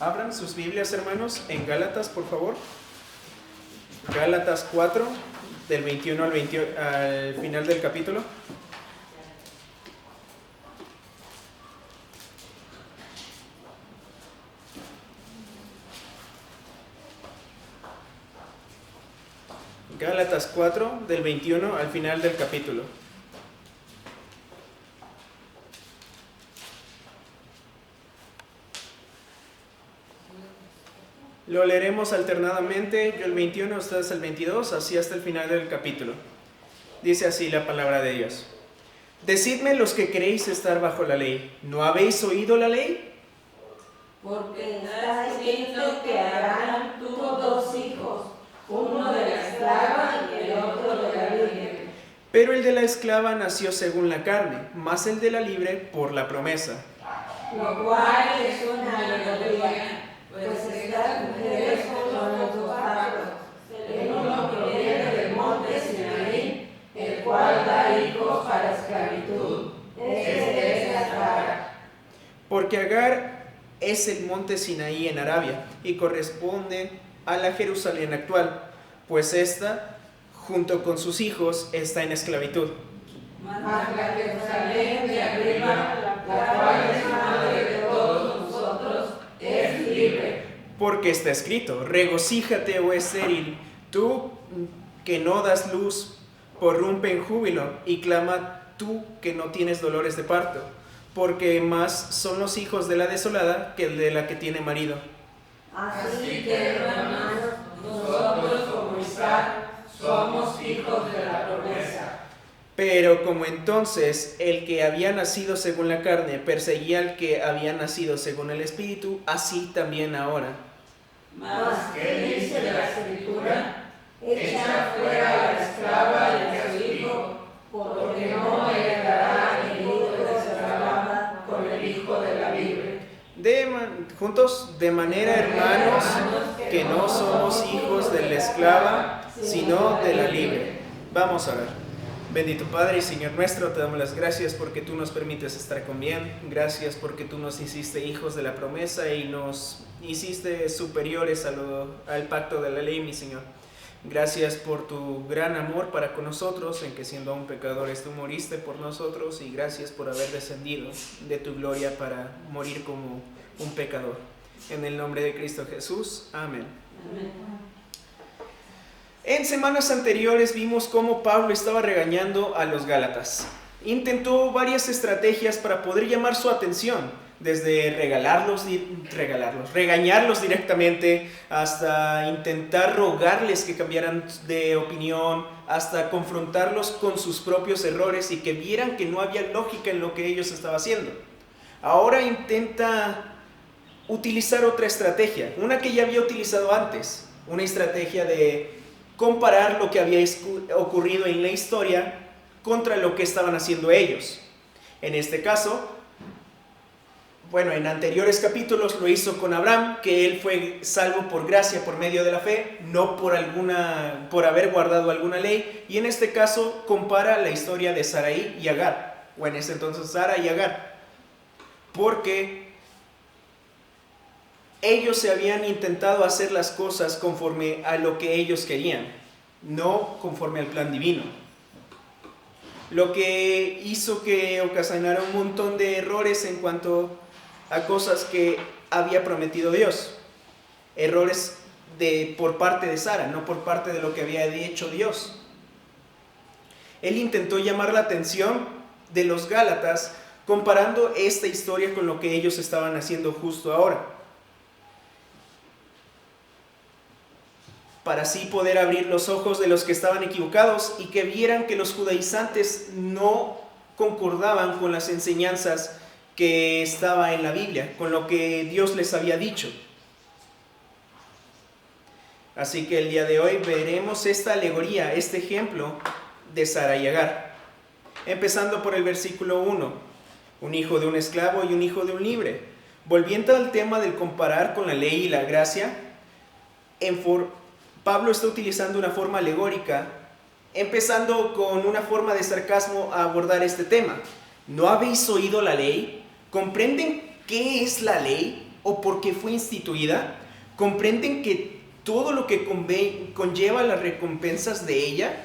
Abran sus Biblias, hermanos, en Gálatas, por favor. Gálatas 4, del 21 al final del capítulo. Gálatas 4, del 21 al final del capítulo. Lo leeremos alternadamente, yo el 21, ustedes el 22, así hasta el final del capítulo. Dice así la palabra de Dios. Decidme los que queréis estar bajo la ley, ¿no habéis oído la ley? Porque está escrito que Abraham tuvo dos hijos, uno de la esclava y el otro de la libre. Pero el de la esclava nació según la carne, mas el de la libre por la promesa. Lo cual es una alegoría, pues estas mujeres son los dos pactos. El uno proviene del monte Sinaí, el cual da hijos para esclavitud. Este es Agar. Porque Agar es el monte Sinaí en Arabia y corresponde a la Jerusalén actual, pues ésta, junto con sus hijos, está en esclavitud. Mas la Jerusalén de arriba, la cual es madre de todos nosotros, es libre. Porque está escrito, regocíjate, oh estéril, tú que no das luz, prorrumpe en júbilo, y clama tú que no tienes dolores de parto, porque más son los hijos de la desolada que el de la que tiene marido. Así que, hermanos, nosotros como Isaac somos hijos de la promesa. Pero como entonces el que había nacido según la carne perseguía al que había nacido según el Espíritu, así también ahora. Mas, ¿qué dice la Escritura? Echa fuera a la esclava y a su hijo, porque no heredará el hijo de la esclava con el hijo de la libre. Juntos, de manera, hermanos, que no somos hijos de la esclava, sino de la libre. Vamos a ver. Bendito Padre y Señor nuestro, te damos las gracias porque tú nos permites estar con bien. Gracias porque tú nos hiciste hijos de la promesa y nos hiciste superiores al pacto de la ley, mi Señor. Gracias por tu gran amor para con nosotros, en que siendo aún pecadores tú moriste por nosotros, y gracias por haber descendido de tu gloria para morir como un pecador. En el nombre de Cristo Jesús, amén. Amén. En semanas anteriores vimos cómo Pablo estaba regañando a los Gálatas. Intentó varias estrategias para poder llamar su atención, desde regañarlos directamente, hasta intentar rogarles que cambiaran de opinión, hasta confrontarlos con sus propios errores y que vieran que no había lógica en lo que ellos estaban haciendo. Ahora intenta utilizar otra estrategia, una que ya había utilizado antes, una estrategia de comparar lo que había ocurrido en la historia contra lo que estaban haciendo ellos. En este caso, en anteriores capítulos lo hizo con Abraham, que él fue salvo por gracia por medio de la fe, no por haber guardado alguna ley, y en este caso compara la historia de Sarai y Agar, o en ese entonces Sara y Agar, porque ellos se habían intentado hacer las cosas conforme a lo que ellos querían, no conforme al plan divino. Lo que hizo que ocasionara un montón de errores en cuanto a cosas que había prometido Dios. Errores por parte de Sara, no por parte de lo que había dicho Dios. Él intentó llamar la atención de los Gálatas comparando esta historia con lo que ellos estaban haciendo justo ahora, para así poder abrir los ojos de los que estaban equivocados y que vieran que los judaizantes no concordaban con las enseñanzas que estaba en la Biblia, con lo que Dios les había dicho. Así que el día de hoy veremos esta alegoría, este ejemplo de Sara y Agar. Empezando por el versículo 1, un hijo de un esclavo y un hijo de un libre. Volviendo al tema del comparar con la ley y la gracia, Pablo está utilizando una forma alegórica, empezando con una forma de sarcasmo a abordar este tema. ¿No habéis oído la ley? ¿Comprenden qué es la ley? o porque fue instituida, comprenden que todo lo que conlleva las recompensas de ella,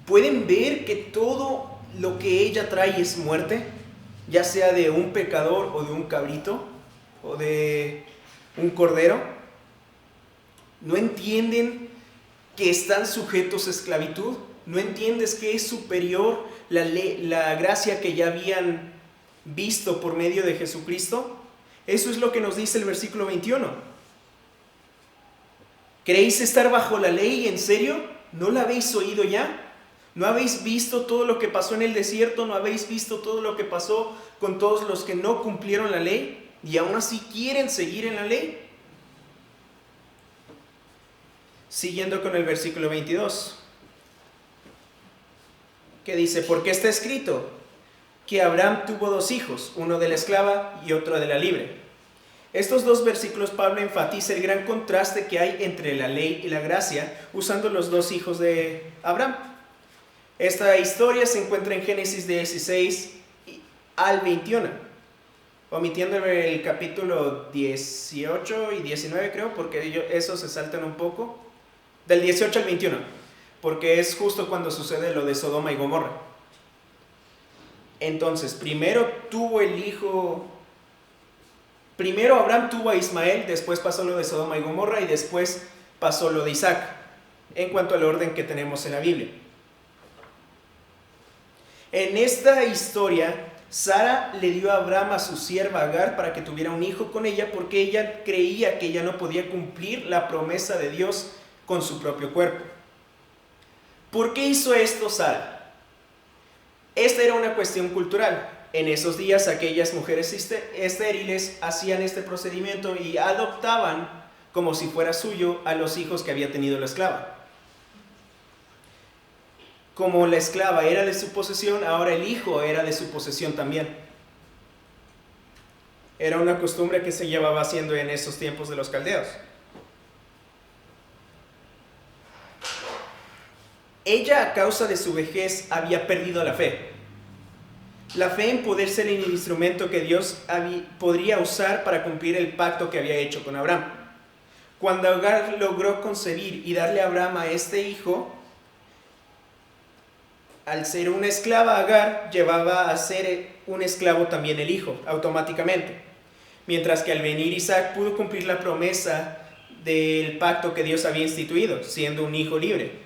pueden ver que todo lo que ella trae es muerte, ya sea de un pecador o de un cabrito o de un cordero. No entienden que están sujetos a esclavitud. No entiendes que es superior la gracia que ya habían visto por medio de Jesucristo. Eso es lo que nos dice el versículo 21. ¿Creéis estar bajo la ley? ¿En serio? ¿No la habéis oído ya? ¿No habéis visto todo lo que pasó en el desierto? ¿No habéis visto todo lo que pasó con todos los que no cumplieron la ley y aún así quieren seguir en la ley? Siguiendo con el versículo 22, que dice: porque está escrito que Abraham tuvo 2 hijos, uno de la esclava y otro de la libre. Estos 2 versículos Pablo enfatiza el gran contraste que hay entre la ley y la gracia, usando los 2 hijos de Abraham. Esta historia se encuentra en Génesis 16 al 21, omitiendo el capítulo 18 y 19 creo, porque esos se saltan un poco, del 18 al 21, porque es justo cuando sucede lo de Sodoma y Gomorra. Entonces, primero Abraham tuvo a Ismael, después pasó lo de Sodoma y Gomorra y después pasó lo de Isaac, en cuanto al orden que tenemos en la Biblia. En esta historia, Sara le dio a Abraham a su sierva Agar para que tuviera un hijo con ella, porque ella creía que ella no podía cumplir la promesa de Dios con su propio cuerpo. ¿Por qué hizo esto Sara? Esta era una cuestión cultural. En esos días aquellas mujeres estériles hacían este procedimiento y adoptaban como si fuera suyo a los hijos que había tenido la esclava. Como la esclava era de su posesión, ahora el hijo era de su posesión también. Era una costumbre que se llevaba haciendo en esos tiempos de los caldeos. Ella, a causa de su vejez, había perdido la fe. La fe en poder ser el instrumento que Dios podría usar para cumplir el pacto que había hecho con Abraham. Cuando Agar logró concebir y darle a Abraham a este hijo, al ser una esclava, Agar llevaba a ser un esclavo también el hijo, automáticamente. Mientras que al venir Isaac pudo cumplir la promesa del pacto que Dios había instituido, siendo un hijo libre.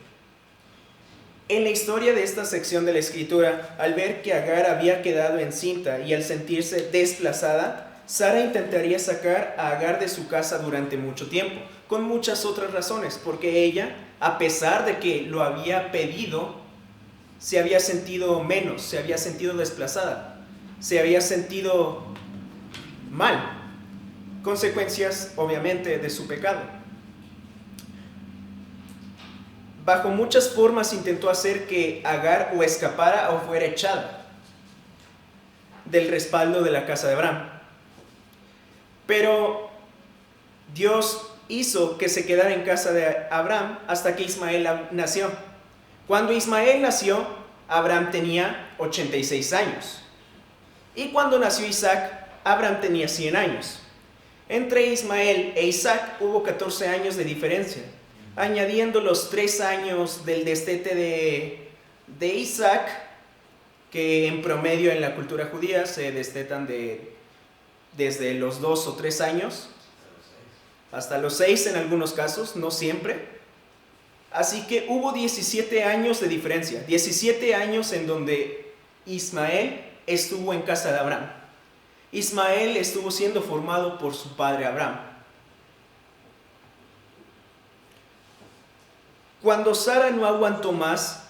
En la historia de esta sección de la Escritura, al ver que Agar había quedado encinta y al sentirse desplazada, Sara intentaría sacar a Agar de su casa durante mucho tiempo, con muchas otras razones, porque ella, a pesar de que lo había pedido, se había sentido menos, se había sentido desplazada, se había sentido mal. Consecuencias, obviamente, de su pecado. Bajo muchas formas intentó hacer que Agar o escapara o fuera echada del respaldo de la casa de Abraham. Pero Dios hizo que se quedara en casa de Abraham hasta que Ismael nació. Cuando Ismael nació, Abraham tenía 86 años. Y cuando nació Isaac, Abraham tenía 100 años. Entre Ismael e Isaac hubo 14 años de diferencia, añadiendo los 3 años del destete de Isaac, que en promedio en la cultura judía se destetan desde los 2 o 3 años hasta los 6 en algunos casos, no siempre. Así que hubo 17 años de diferencia, 17 años en donde Ismael estuvo en casa de Abraham. Ismael estuvo siendo formado por su padre Abraham. Cuando Sara no aguantó más,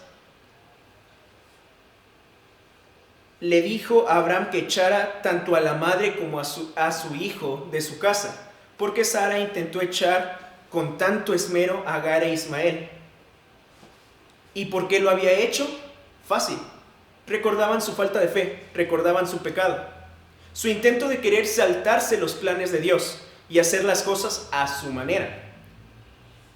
le dijo a Abraham que echara tanto a la madre como a su hijo de su casa, porque Sara intentó echar con tanto esmero a Agar e Ismael. ¿Y por qué lo había hecho? Fácil. Recordaban su falta de fe, recordaban su pecado, su intento de querer saltarse los planes de Dios y hacer las cosas a su manera.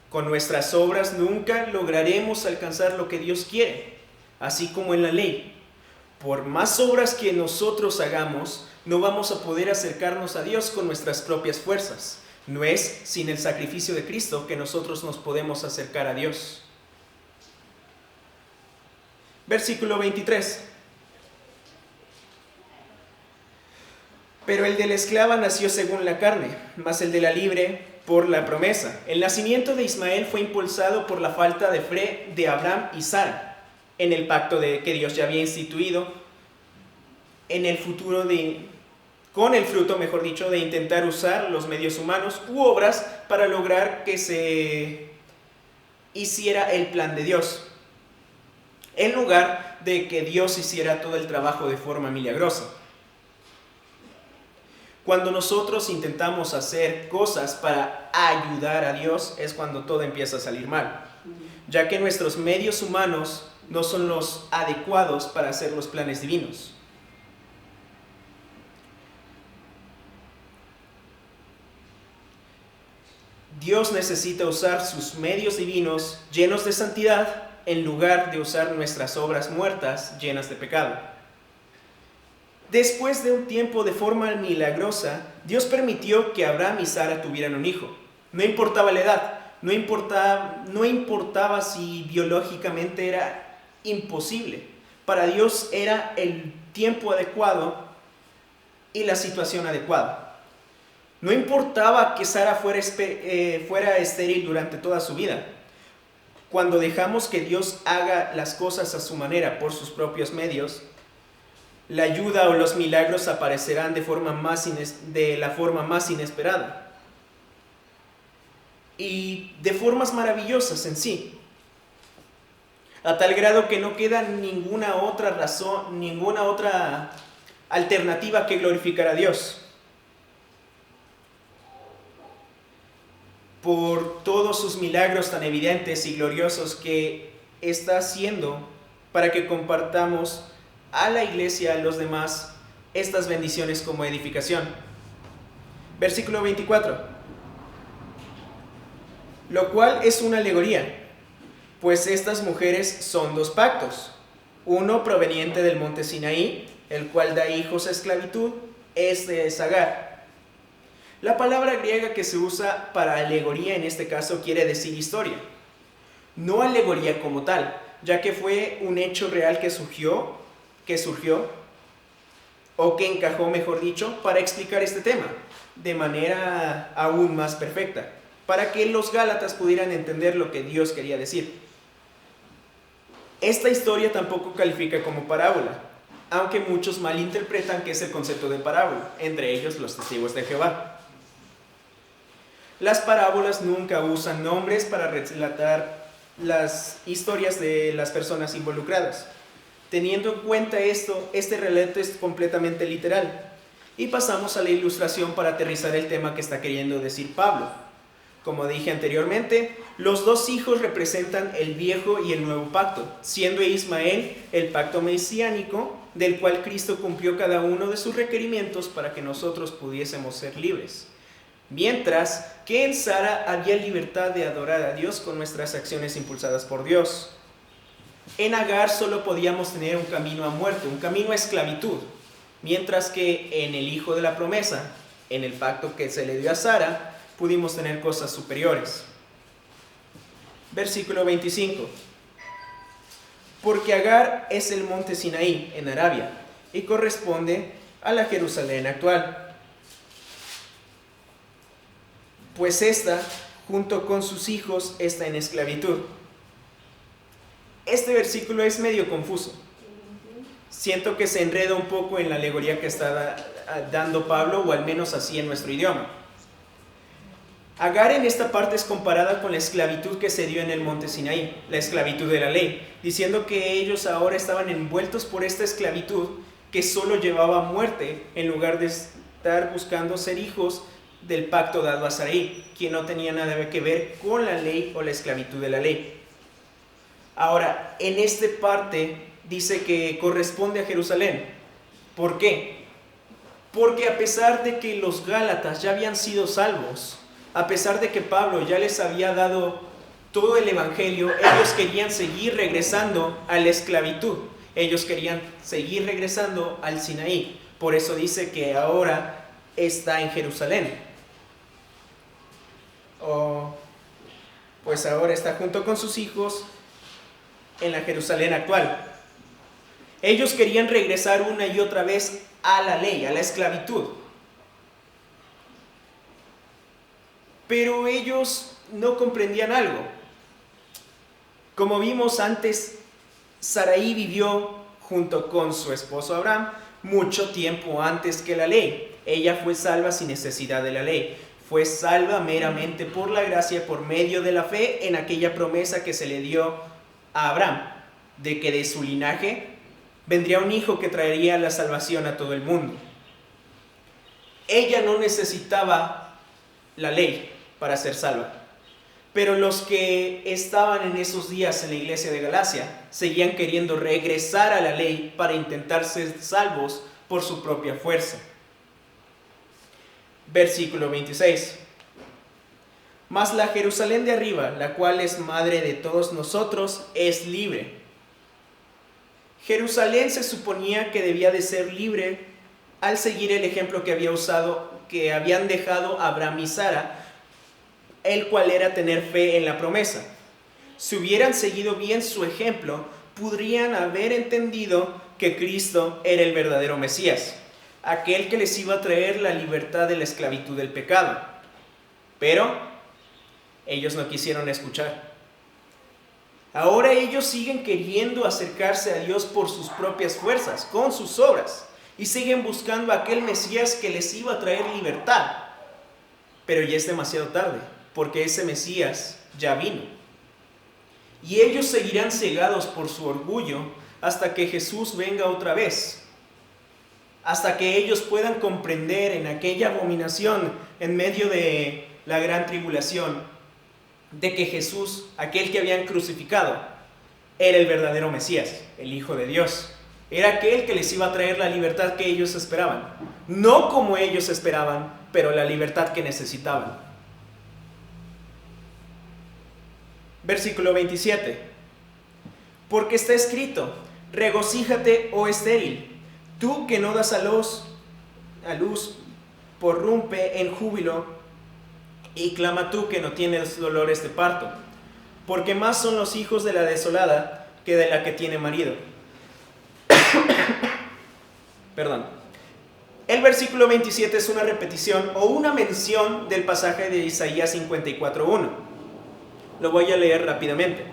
Con nuestras obras nunca lograremos alcanzar lo que Dios quiere, así como en la ley. Por más obras que nosotros hagamos, No vamos a poder acercarnos a Dios con nuestras propias fuerzas. No es sin el sacrificio de Cristo que nosotros nos podemos acercar a Dios. Versículo 23. Pero el de la esclava nació según la carne, mas el de la libre por la promesa. El nacimiento de Ismael fue impulsado por la falta de fe de Abraham y Sara en el pacto que Dios ya había instituido en el futuro con el fruto, mejor dicho, de intentar usar los medios humanos u obras para lograr que se hiciera el plan de Dios, en lugar de que Dios hiciera todo el trabajo de forma milagrosa. Cuando nosotros intentamos hacer cosas para ayudar a Dios es cuando todo empieza a salir mal, ya que nuestros medios humanos no son los adecuados para hacer los planes divinos. Dios necesita usar sus medios divinos llenos de santidad en lugar de usar nuestras obras muertas llenas de pecado. Después de un tiempo de forma milagrosa, Dios permitió que Abraham y Sara tuvieran un hijo. No importaba la edad, no importaba si biológicamente era imposible. Para Dios era el tiempo adecuado y la situación adecuada. No importaba que Sara fuera estéril durante toda su vida. Cuando dejamos que Dios haga las cosas a su manera por sus propios medios, la ayuda o los milagros aparecerán de la forma más inesperada y de formas maravillosas en sí, a tal grado que no queda ninguna otra razón, ninguna otra alternativa que glorificar a Dios por todos sus milagros tan evidentes y gloriosos que está haciendo para que compartamos a la iglesia, a los demás, estas bendiciones como edificación. Versículo 24. Lo cual es una alegoría, pues estas mujeres son dos pactos, uno proveniente del monte Sinaí, el cual da hijos a esclavitud, este es Agar. La palabra griega que se usa para alegoría en este caso quiere decir historia, no alegoría como tal, ya que fue un hecho real que surgió o que encajó, mejor dicho, para explicar este tema de manera aún más perfecta, para que los gálatas pudieran entender lo que Dios quería decir. Esta historia tampoco califica como parábola, aunque muchos malinterpretan que es el concepto de parábola, entre ellos los testigos de Jehová. Las parábolas nunca usan nombres para relatar las historias de las personas involucradas. Teniendo en cuenta esto, este relato es completamente literal. Y pasamos a la ilustración para aterrizar el tema que está queriendo decir Pablo. Como dije anteriormente, los dos hijos representan el viejo y el nuevo pacto, siendo Ismael el pacto mesiánico, del cual Cristo cumplió cada uno de sus requerimientos para que nosotros pudiésemos ser libres. Mientras que en Sara había libertad de adorar a Dios con nuestras acciones impulsadas por Dios. En Agar solo podíamos tener un camino a muerte, un camino a esclavitud, mientras que en el hijo de la promesa, en el pacto que se le dio a Sara, pudimos tener cosas superiores. Versículo 25. Porque Agar es el monte Sinaí en Arabia y corresponde a la Jerusalén actual. Pues esta, junto con sus hijos, está en esclavitud. Este versículo es medio confuso. Siento que se enreda un poco en la alegoría que está dando Pablo, o al menos así en nuestro idioma. Agar en esta parte es comparada con la esclavitud que se dio en el monte Sinaí, la esclavitud de la ley, diciendo que ellos ahora estaban envueltos por esta esclavitud que solo llevaba a muerte, en lugar de estar buscando ser hijos del pacto dado a Sarai, quien no tenía nada que ver con la ley o la esclavitud de la ley. Ahora, en esta parte dice que corresponde a Jerusalén. ¿Por qué? Porque a pesar de que los gálatas ya habían sido salvos, a pesar de que Pablo ya les había dado todo el evangelio, ellos querían seguir regresando a la esclavitud. Ellos querían seguir regresando al Sinaí. Por eso dice que ahora está en Jerusalén. Pues ahora está junto con sus hijos en la Jerusalén actual. Ellos querían regresar una y otra vez a la ley, a la esclavitud. Pero ellos no comprendían algo. Como vimos antes, Sarai vivió junto con su esposo Abraham mucho tiempo antes que la ley. Ella fue salva sin necesidad de la ley. Fue salva meramente por la gracia, por medio de la fe en aquella promesa que se le dio a Abraham, de que de su linaje vendría un hijo que traería la salvación a todo el mundo. Ella no necesitaba la ley para ser salva. Pero los que estaban en esos días en la iglesia de Galacia seguían queriendo regresar a la ley para intentar ser salvos por su propia fuerza. Versículo 26. Mas la Jerusalén de arriba, la cual es madre de todos nosotros, es libre. Jerusalén se suponía que debía de ser libre al seguir el ejemplo que habían dejado Abraham y Sara, el cual era tener fe en la promesa. Si hubieran seguido bien su ejemplo, podrían haber entendido que Cristo era el verdadero Mesías, aquel que les iba a traer la libertad de la esclavitud del pecado. Pero ellos no quisieron escuchar. Ahora ellos siguen queriendo acercarse a Dios por sus propias fuerzas, con sus obras, y siguen buscando a aquel Mesías que les iba a traer libertad. Pero ya es demasiado tarde, porque ese Mesías ya vino. Y ellos seguirán cegados por su orgullo hasta que Jesús venga otra vez. Hasta que ellos puedan comprender en aquella abominación, en medio de la gran tribulación, de que Jesús, aquel que habían crucificado, era el verdadero Mesías, el Hijo de Dios. Era aquel que les iba a traer la libertad que ellos esperaban. No como ellos esperaban, pero la libertad que necesitaban. Versículo 27. Porque está escrito: regocíjate, oh estéril, tú que no das a luz, porrumpe en júbilo, y clama tú que no tienes dolores de parto, porque más son los hijos de la desolada que de la que tiene marido. Perdón. El versículo 27 es una repetición o una mención del pasaje de Isaías 54:1. Lo voy a leer rápidamente.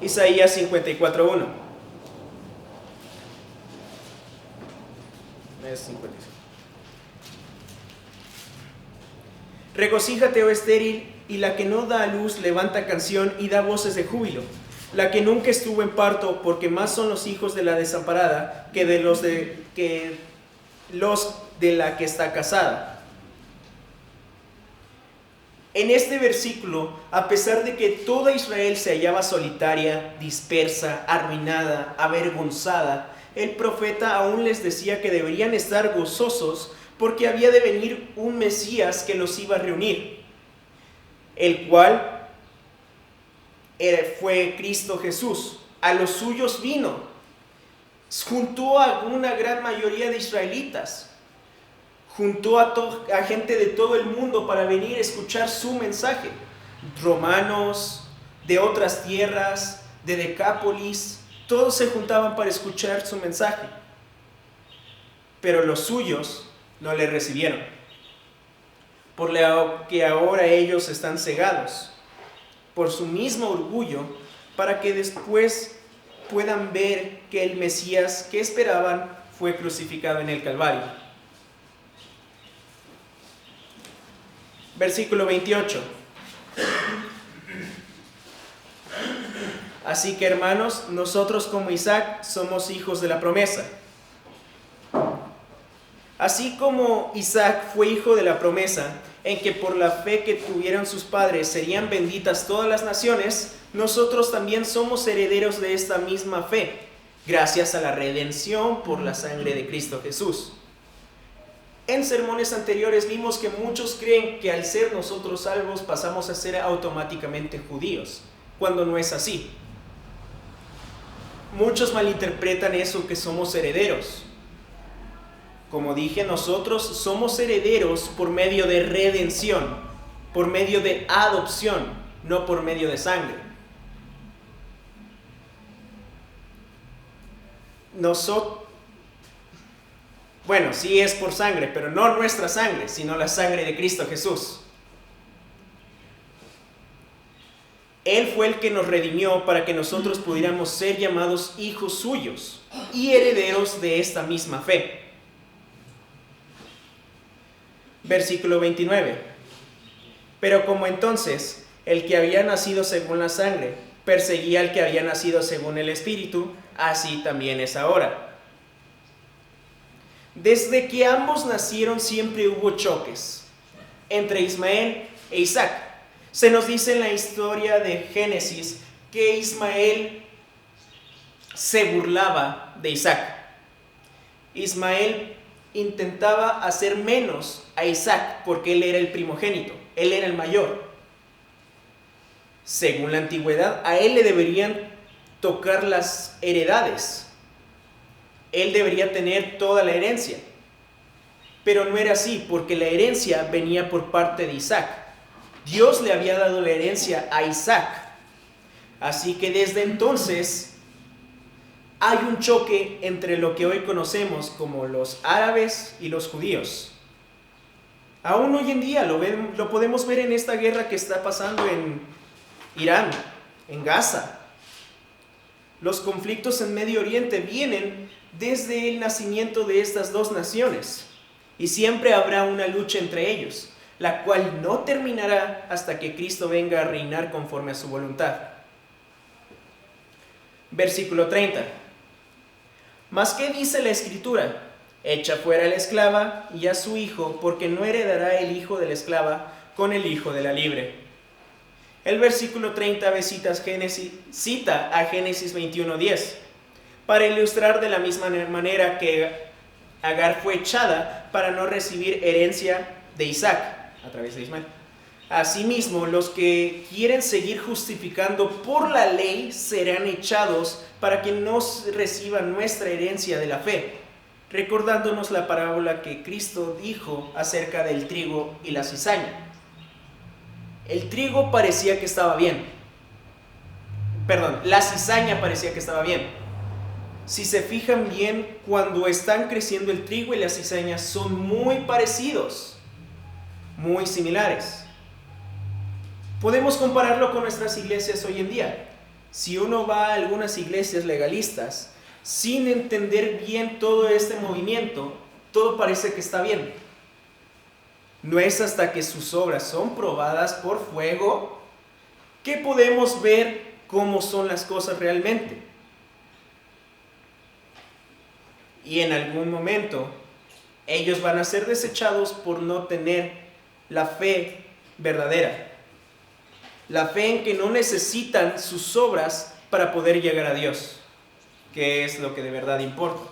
Isaías 54:1. Es 55. Regocíjate, oh estéril, y la que no da a luz levanta canción y da voces de júbilo. La que nunca estuvo en parto, porque más son los hijos de la desamparada que de los de la que está casada. En este versículo, a pesar de que toda Israel se hallaba solitaria, dispersa, arruinada, avergonzada, el profeta aún les decía que deberían estar gozosos porque había de venir un Mesías que los iba a reunir, el cual fue Cristo Jesús. A los suyos vino, juntó a una gran mayoría de israelitas, juntó a gente de todo el mundo para venir a escuchar su mensaje. Romanos, de otras tierras, de Decápolis, todos se juntaban para escuchar su mensaje. Pero los suyos no le recibieron, por lo que ahora ellos están cegados por su mismo orgullo, para que después puedan ver que el Mesías que esperaban fue crucificado en el Calvario. Versículo 28. Así que, hermanos, nosotros como Isaac somos hijos de la promesa. Así como Isaac fue hijo de la promesa, en que por la fe que tuvieron sus padres serían benditas todas las naciones, nosotros también somos herederos de esta misma fe, gracias a la redención por la sangre de Cristo Jesús. En sermones anteriores vimos que muchos creen que al ser nosotros salvos pasamos a ser automáticamente judíos, cuando no es así. muchos malinterpretan eso que somos herederos. Como dije, nosotros somos herederos por medio de redención, por medio de adopción, no por medio de sangre. Bueno, sí es por sangre, pero no nuestra sangre, sino la sangre de Cristo Jesús. Él fue el que nos redimió para que nosotros pudiéramos ser llamados hijos suyos y herederos de esta misma fe. Versículo 29. Pero como entonces el que había nacido según la sangre perseguía al que había nacido según el Espíritu, así también es ahora. Desde que ambos nacieron siempre hubo choques entre Ismael e Isaac. Se nos dice en la historia de Génesis que Ismael se burlaba de Isaac. Ismael intentaba hacer menos a Isaac porque él era el primogénito, él era el mayor. Según la antigüedad, a él le deberían tocar las heredades. Él debería tener toda la herencia. Pero no era así, porque la herencia venía por parte de Isaac. Dios le había dado la herencia a Isaac. Así que desde entonces hay un choque entre lo que hoy conocemos como los árabes y los judíos. Aún hoy en día lo podemos ver en esta guerra que está pasando en Irán, en Gaza. Los conflictos en Medio Oriente vienen desde el nacimiento de estas dos naciones y siempre habrá una lucha entre ellos, la cual no terminará hasta que Cristo venga a reinar conforme a su voluntad. Versículo 30. ¿Mas qué dice la Escritura? Echa fuera a la esclava y a su hijo, porque no heredará el hijo de la esclava con el hijo de la libre. El versículo 30 cita a Génesis 21:10 para ilustrar de la misma manera que Agar fue echada para no recibir herencia de Isaac a través de Ismael. Asimismo, los que quieren seguir justificando por la ley serán echados para que no reciban nuestra herencia de la fe, recordándonos la parábola que Cristo dijo acerca del trigo y la cizaña. El trigo parecía que estaba bien. La cizaña parecía que estaba bien. Si se fijan bien, cuando están creciendo el trigo y la cizaña son muy parecidos, muy similares. Podemos compararlo con nuestras iglesias hoy en día. Si uno va a algunas iglesias legalistas, sin entender bien todo este movimiento, todo parece que está bien. No es hasta que sus obras son probadas por fuego que podemos ver cómo son las cosas realmente. Y en algún momento ellos van a ser desechados por no tener la fe verdadera. La fe en que no necesitan sus obras para poder llegar a Dios, que es lo que de verdad importa.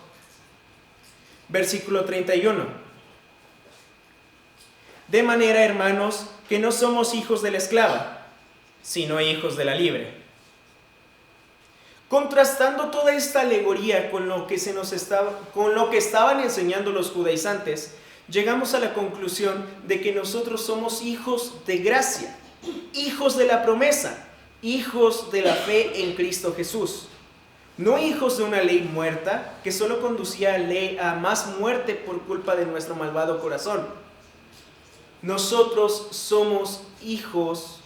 Versículo 31. De manera, hermanos, que no somos hijos de la esclava, sino hijos de la libre. Contrastando toda esta alegoría con lo que estaban enseñando los judaizantes, llegamos a la conclusión de que nosotros somos hijos de gracia, hijos de la promesa, hijos de la fe en Cristo Jesús. No hijos de una ley muerta que solo conducía a más muerte por culpa de nuestro malvado corazón. Nosotros somos hijos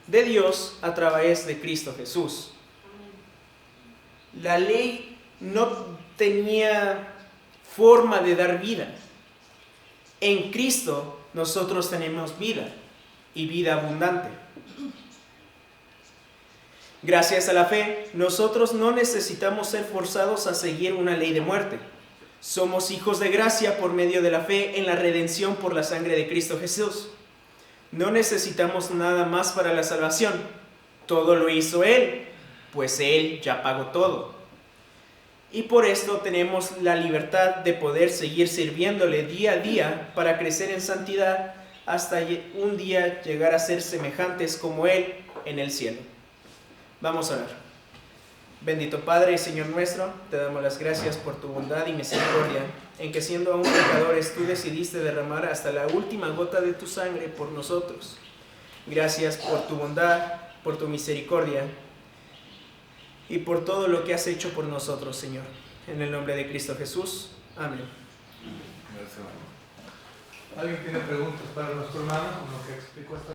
de Dios a través de Cristo Jesús. La ley no tenía forma de dar vida. En Cristo nosotros tenemos vida y vida abundante. Gracias a la fe, nosotros no necesitamos ser forzados a seguir una ley de muerte. Somos hijos de gracia por medio de la fe en la redención por la sangre de Cristo Jesús. No necesitamos nada más para la salvación. Todo lo hizo Él, pues Él ya pagó todo. Y por esto tenemos la libertad de poder seguir sirviéndole día a día para crecer en santidad hasta un día llegar a ser semejantes como Él en el cielo. Vamos a ver. Bendito Padre y Señor nuestro, te damos las gracias por tu bondad y misericordia, en que siendo aún pecadores tú decidiste derramar hasta la última gota de tu sangre por nosotros. Gracias por tu bondad, por tu misericordia y por todo lo que has hecho por nosotros, Señor. En el nombre de Cristo Jesús. Amén. ¿Alguien tiene preguntas para nuestro hermano con lo que explicó esta